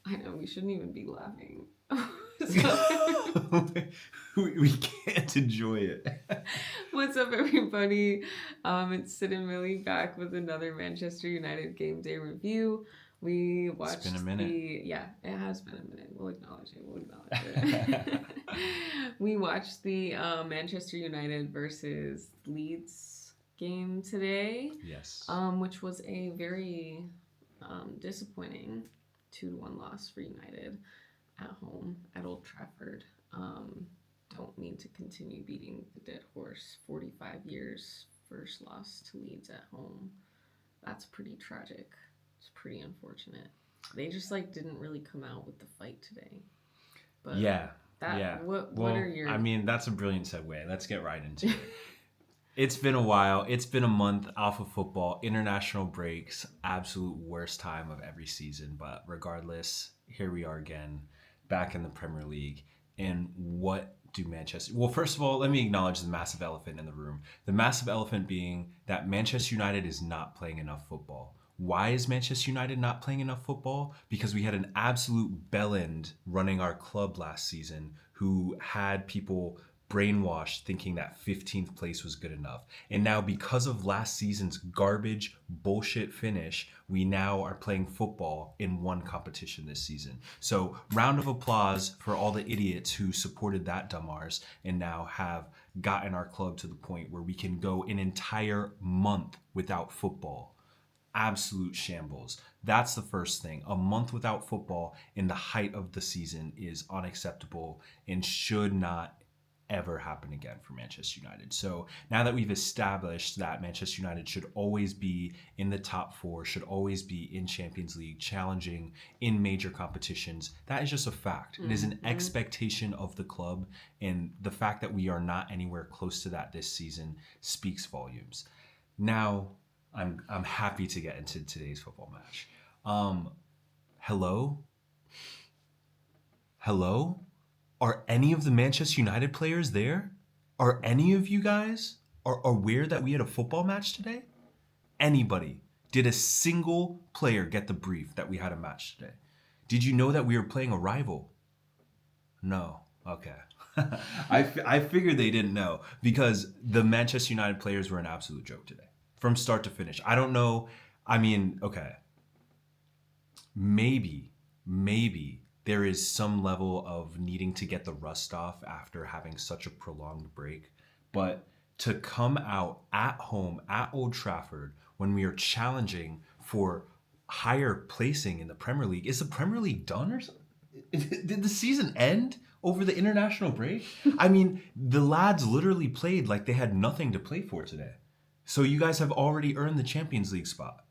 I know we shouldn't even be laughing. So, We can't enjoy it. what's up, everybody? It's Sid and Millie back with another Manchester United game day review. We It's been a watched minute. it has been a minute. We'll acknowledge it. We'll acknowledge it. We watched the Manchester United versus Leeds game today, Yes. which was a very disappointing 2-1 loss for United at home at Old Trafford. Don't mean to continue beating the dead horse. 45 years, first loss to Leeds at home. That's pretty tragic. It's pretty unfortunate. They just didn't really come out with the fight today. But Yeah. that Yeah. what are your I mean, that's a brilliant segue. Let's get right into it. It's been a while. It's been a month off of football, international breaks, absolute worst time of every season. But regardless, here we are again, back in the Premier League. And what do Manchester... Well, first of all, let me acknowledge the massive elephant in the room. The massive elephant being that Manchester United is not playing enough football. Why is Manchester United not playing enough football? Because we had an absolute bellend running our club last season who had people brainwashed thinking that 15th place was good enough. And now, because of last season's garbage bullshit finish, we now are playing football in one competition this season. So, round of applause for all the idiots who supported that dumb arse and now have gotten our club to the point where we can go an entire month without football. Absolute shambles. That's the first thing. A month without football in the height of the season is unacceptable and should not ever happen again for Manchester United. So now that we've established that Manchester United should always be in the top four, should always be in Champions League, challenging in major competitions, that is just a fact. It is an expectation of the club, and the fact that we are not anywhere close to that this season speaks volumes. Now, I'm happy to get into today's football match. Hello? Hello? Are any of the Manchester United players there? Are any of you guys are aware that we had a football match today? Anybody? Did a single player get the brief that we had a match today? Did you know that we were playing a rival? No. Okay. I figured they didn't know because the Manchester United players were an absolute joke today from start to finish. I don't know. I mean, okay. Maybe there is some level of needing to get the rust off after having such a prolonged break. But to come out at home at Old Trafford when we are challenging for higher placing in the Premier League, is the Premier League done or something? Did the season end over the international break? I mean, the lads literally played like they had nothing to play for today. So you guys have already earned the Champions League spot.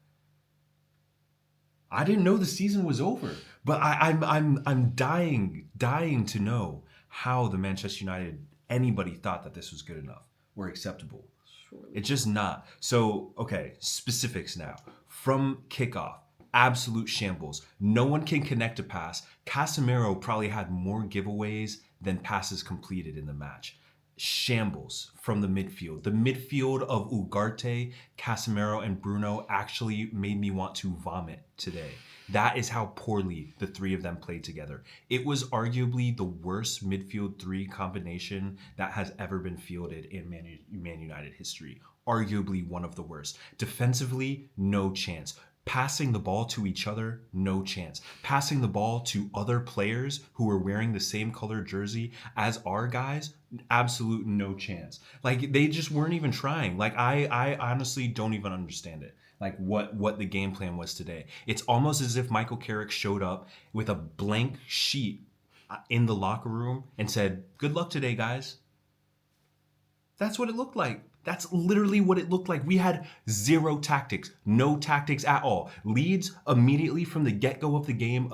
I didn't know the season was over, but I'm dying to know how the Manchester United anybody thought that this was good enough or acceptable. Surely. It's just not. So okay, specifics now. From kickoff, absolute shambles. No one can connect a pass. Casemiro probably had more giveaways than passes completed in the match. Shambles from the midfield. The midfield of Ugarte, Casemiro, and Bruno actually made me want to vomit today. That is how poorly the three of them played together. It was arguably the worst midfield three combination that has ever been fielded in Man United history. Arguably one of the worst. Defensively, no chance. Passing the ball to each other, no chance. Passing the ball to other players who were wearing the same color jersey as our guys, absolute no chance. Like they just weren't even trying. Like I honestly don't even understand it. Like what the game plan was today. It's almost as if Michael Carrick showed up with a blank sheet in the locker room and said, "Good luck today, guys." That's what it looked like. That's literally what it looked like. We had zero tactics, no tactics at all. Leeds immediately from the get-go of the game,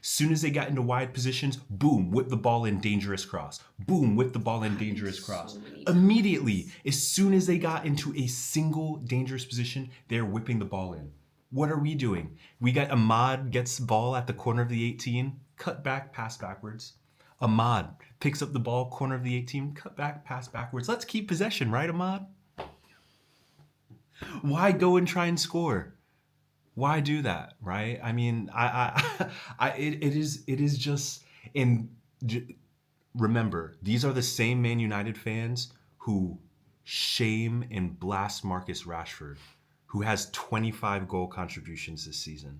soon as they got into wide positions, boom, whip the ball in, dangerous cross. Boom, whip the ball in, dangerous cross. Immediately, as soon as they got into a single dangerous position, they're whipping the ball in. What are we doing? We got Ahmad gets the ball at the corner of the 18, cut back, pass backwards. Ahmad picks up the ball, corner of the 18, cut back, pass backwards. Let's keep possession, right, Ahmad? Why go and try and score? Why do that, right? I mean, it is just in. Remember, these are the same Man United fans who shame and blast Marcus Rashford, who has 25 goal contributions this season.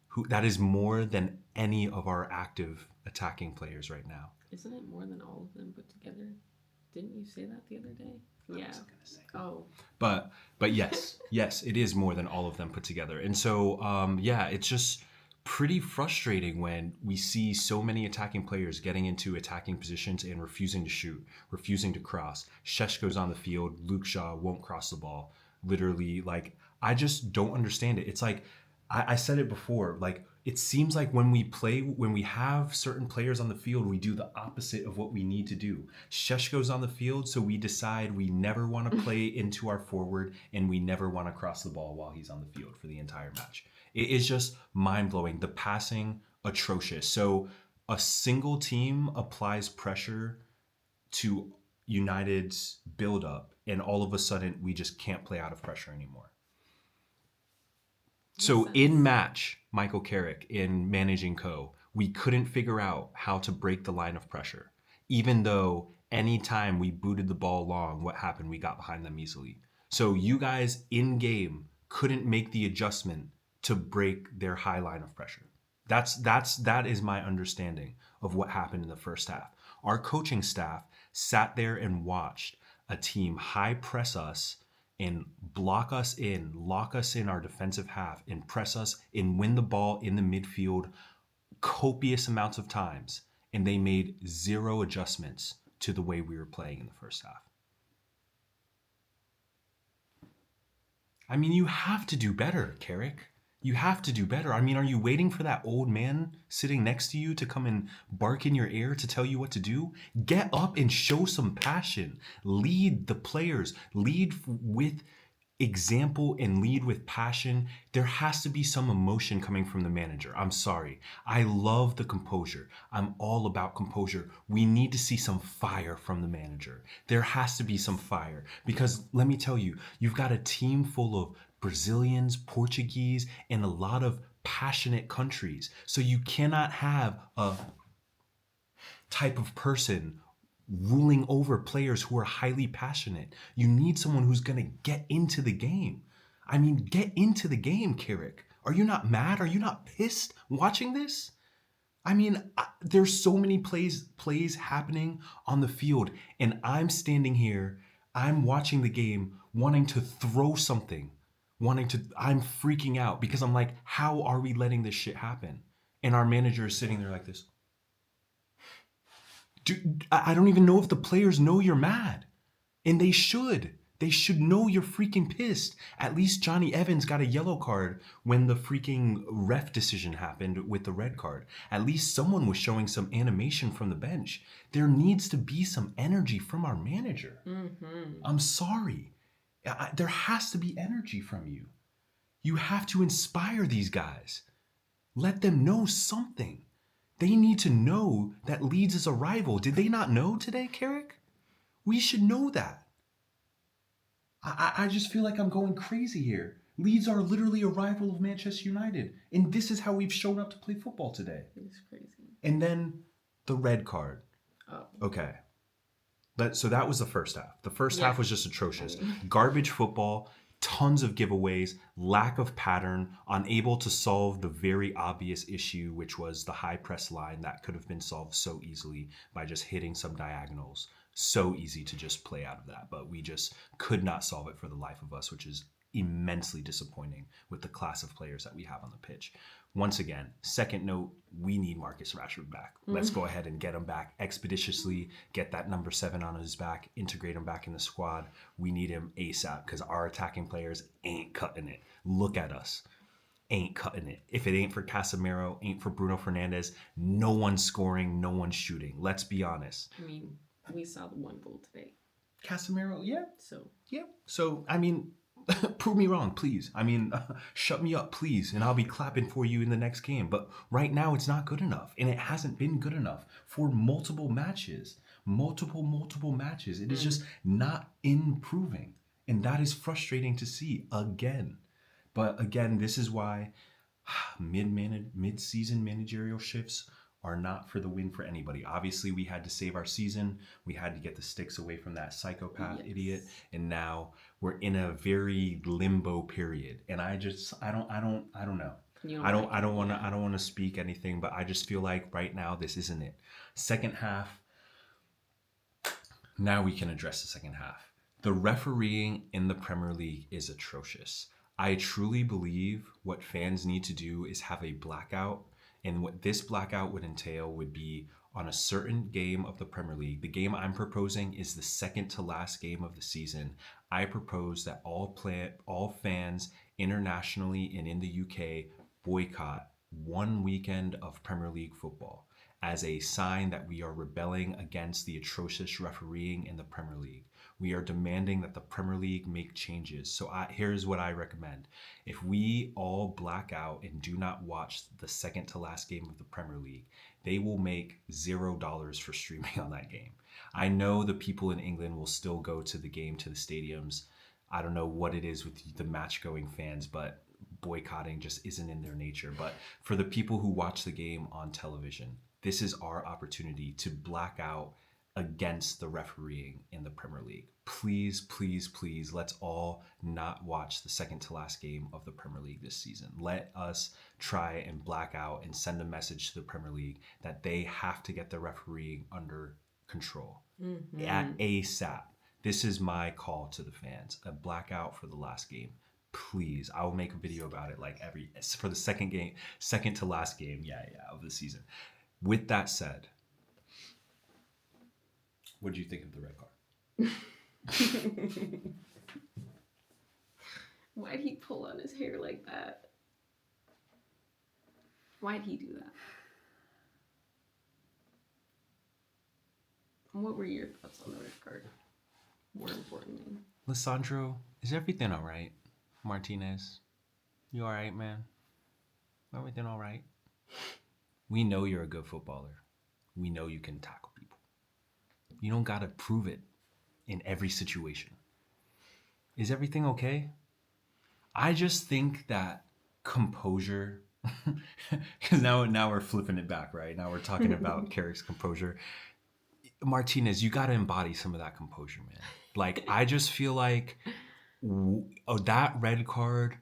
Who that is more than any of our active attacking players right now. Isn't it more than all of them put together? Didn't you say that the other day? Yeah. I wasn't gonna say. Oh. But yes, it is more than all of them put together. And so yeah, it's just pretty frustrating when we see so many attacking players getting into attacking positions and refusing to shoot, refusing to cross. Sheshko's on the field, Luke Shaw won't cross the ball. Literally, like I just don't understand it. It's like I said it before, like it seems like when we play, when we have certain players on the field, we do the opposite of what we need to do. Sheshko's on the field, so we decide we never want to play into our forward and we never want to cross the ball while he's on the field for the entire match. It is just mind blowing. The passing, atrocious. So a single team applies pressure to United's build up, and all of a sudden we just can't play out of pressure anymore. So in match, Michael Carrick in Managing Co, we couldn't figure out how to break the line of pressure. Even though anytime we booted the ball long, what happened? We got behind them easily. So you guys in game couldn't make the adjustment to break their high line of pressure. That is my understanding of what happened in the first half. Our coaching staff sat there and watched a team high press us and block us in, lock us in our defensive half, and press us and win the ball in the midfield copious amounts of times. And they made zero adjustments to the way we were playing in the first half. I mean, you have to do better, Carrick. You have to do better. I mean, are you waiting for that old man sitting next to you to come and bark in your ear to tell you what to do? Get up and show some passion. Lead the players. Lead with example and lead with passion. There has to be some emotion coming from the manager. I'm sorry. I love the composure. I'm all about composure. We need to see some fire from the manager. There has to be some fire because let me tell you, you've got a team full of Brazilians, Portuguese, and a lot of passionate countries. So you cannot have a type of person ruling over players who are highly passionate. You need someone who's going to get into the game. I mean, get into the game, Carrick. Are you not mad? Are you not pissed watching this? I mean, there's so many plays happening on the field, and I'm standing here, I'm watching the game, wanting to throw something, I'm freaking out because I'm like, how are we letting this shit happen? And our manager is sitting there like this. Dude, I don't even know if the players know you're mad. And they should. They should know you're freaking pissed. At least Johnny Evans got a yellow card when the freaking ref decision happened with the red card. At least someone was showing some animation from the bench. There needs to be some energy from our manager. Mm-hmm. I'm sorry. There has to be energy from you. You have to inspire these guys. Let them know something. They need to know that Leeds is a rival. Did they not know today, Carrick? We should know that. I just feel like I'm going crazy here. Leeds are literally a rival of Manchester United. And this is how we've shown up to play football today. It's crazy. And then the red card. Oh. Okay. So that was the first half. The first half was just atrocious. I mean. Garbage football, tons of giveaways, lack of pattern, unable to solve the very obvious issue, which was the high press line that could have been solved so easily by just hitting some diagonals. So easy to just play out of that, but we just could not solve it for the life of us, which is immensely disappointing with the class of players that we have on the pitch. Once again, second note, we need Marcus Rashford back. Let's go ahead and get him back expeditiously, get that number 7 on his back, integrate him back in the squad. We need him ASAP because our attacking players ain't cutting it. Look at us. Ain't cutting it. If it ain't for Casemiro, ain't for Bruno Fernandes, no one's scoring, no one's shooting. Let's be honest. I mean, we saw the one goal today. Casemiro, yeah. So, So, I mean, prove me wrong, please. I mean, shut me up, please, and I'll be clapping for you in the next game. But right now, it's not good enough, and it hasn't been good enough for multiple matches. Multiple matches. It is just not improving, and that is frustrating to see again. But again, this is why mid-season managerial shifts are not for the win for anybody. Obviously, we had to save our season. We had to get the sticks away from that psychopath idiot, and now we're in a very limbo period. And I don't know. I don't want to speak anything, but I just feel like right now this isn't it. Second half. Now we can address the second half. The refereeing in the Premier League is atrocious. I truly believe what fans need to do is have a blackout. And what this blackout would entail would be on a certain game of the Premier League. The game I'm proposing is the second to last game of the season. I propose that all fans internationally and in the UK boycott one weekend of Premier League football as a sign that we are rebelling against the atrocious refereeing in the Premier League. We are demanding that the Premier League make changes. So here's what I recommend. If we all black out and do not watch the second to last game of the Premier League, they will make $0 for streaming on that game. I know the people in England will still go to the game, to the stadiums. I don't know what it is with the match-going fans, but boycotting just isn't in their nature. But for the people who watch the game on television, this is our opportunity to black out against the refereeing in the Premier League. Please, please, please, let's all not watch the second to last game of the Premier League this season. Let us try and black out and send a message to the Premier League that they have to get the refereeing under control at ASAP. This is my call to the fans. A blackout for the last game. Please, I will make a video about it for the second to last game, of the season. With that said, what did you think of the red card? Why'd he pull on his hair like that? Why'd he do that? What were your thoughts on the red card? More importantly. Lissandro, is everything all right? Martinez, you all right, man? Everything all right? We know you're a good footballer. We know you can tackle people. You don't got to prove it in every situation. Is everything okay? I just think that composure, because now we're flipping it back, right? Now we're talking about Carrick's composure. Martinez, you got to embody some of that composure, man. Like, I just feel like that red card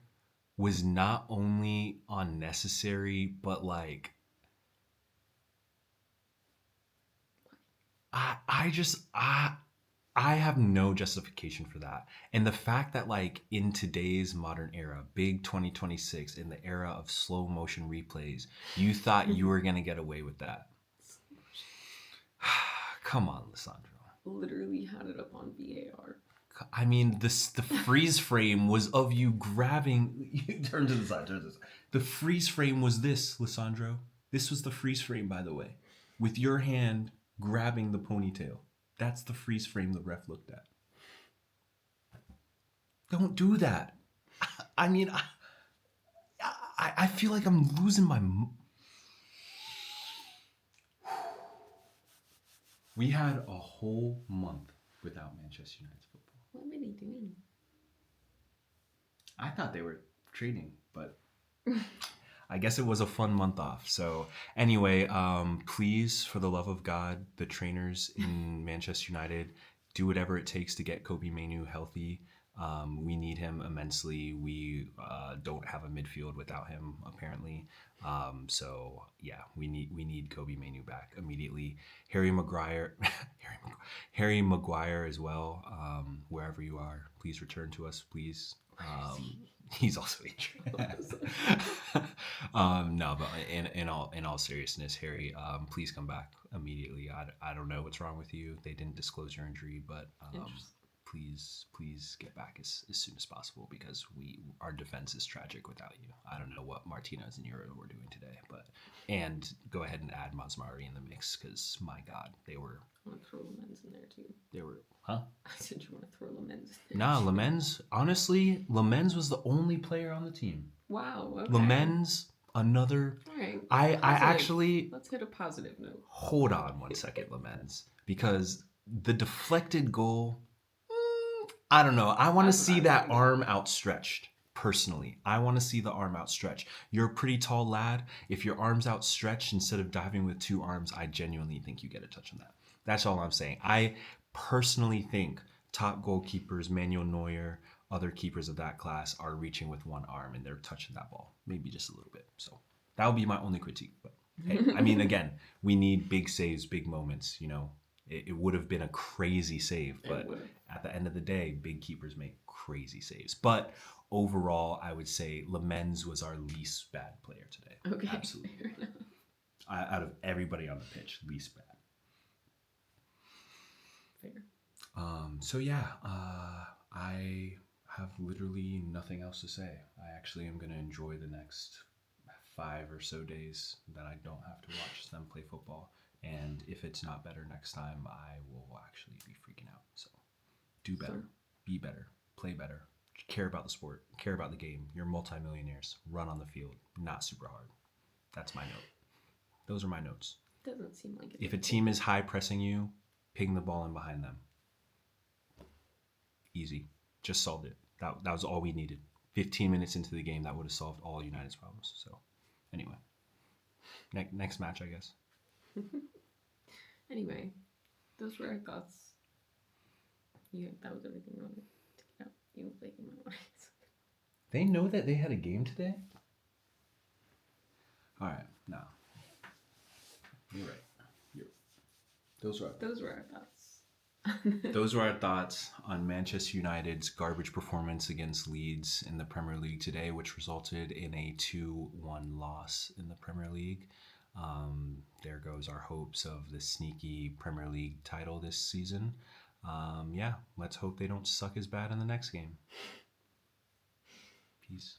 was not only unnecessary, but like, I have no justification for that. And the fact that like in today's modern era, big 2026, in the era of slow motion replays, you thought you were going to get away with that. Come on, Lissandro. Literally had it up on VAR. I mean, the freeze frame was of you grabbing. Turn to the side. The freeze frame was this, Lissandro. This was the freeze frame, by the way, with your hand grabbing the ponytail. That's the freeze frame the ref looked at. Don't do that. I mean, I feel like I'm losing my... We had a whole month without Manchester United's football. What were they doing? I thought they were trading, but I guess it was a fun month off. So anyway, please, for the love of God, the trainers in Manchester United, do whatever it takes to get Kobe Mainoo healthy. We need him immensely. We don't have a midfield without him, apparently. So yeah, we need Kobe Mainoo back immediately. Harry Maguire as well. Wherever you are, please return to us, please. He's also injured. No, but in all seriousness, Harry, please come back immediately. I don't know what's wrong with you. They didn't disclose your injury, but please get back as soon as possible, because our defense is tragic without you. I don't know what Martinez and Euro were doing today, and go ahead and add Mazmari in the mix, because my God, they were. I want to throw Lamens in there too. They were, huh? I said you want to throw Lamens in there. Nah, Lamens. Honestly, Lamens was the only player on the team. Wow. Okay. Lamens, another. All right. I actually. Let's hit a positive note. Hold on one second, Lamens, because the deflected goal. I don't know. I want to see that arm outstretched. Personally, I want to see the arm outstretched. You're a pretty tall lad. If your arm's outstretched instead of diving with two arms, I genuinely think you get a touch on that. That's all I'm saying. I personally think top goalkeepers, Manuel Neuer, other keepers of that class are reaching with one arm and they're touching that ball, maybe just a little bit. So that would be my only critique. But hey, I mean, again, we need big saves, big moments. You know, it would have been a crazy save, but at the end of the day, big keepers make crazy saves. But overall, I would say Lamens was our least bad player today. Okay. Absolutely. Out of everybody on the pitch, least bad. Fair. So yeah, I have literally nothing else to say. I actually am going to enjoy the next 5 or so days that I don't have to watch them play football. And if it's not better next time, I will actually be freaking out. So do better, be better, play better, care about the sport, care about the game. You're multimillionaires. Run on the field, not super hard. That's my note. Those are my notes. Doesn't seem like it. If a team is high pressing you, ping the ball in behind them. Easy. Just solved it. That was all we needed. 15 minutes into the game, that would have solved all United's problems. So, anyway, next match, I guess. Anyway, those were our thoughts. That was everything you wanted to get out. You were breaking my mind. They know that they had a game today? All right, no. You're right. Those were our thoughts. Those were our thoughts on Manchester United's garbage performance against Leeds in the Premier League today, which resulted in a 2-1 loss in the Premier League. There goes our hopes of the sneaky Premier League title this season. Yeah, let's hope they don't suck as bad in the next game. Peace.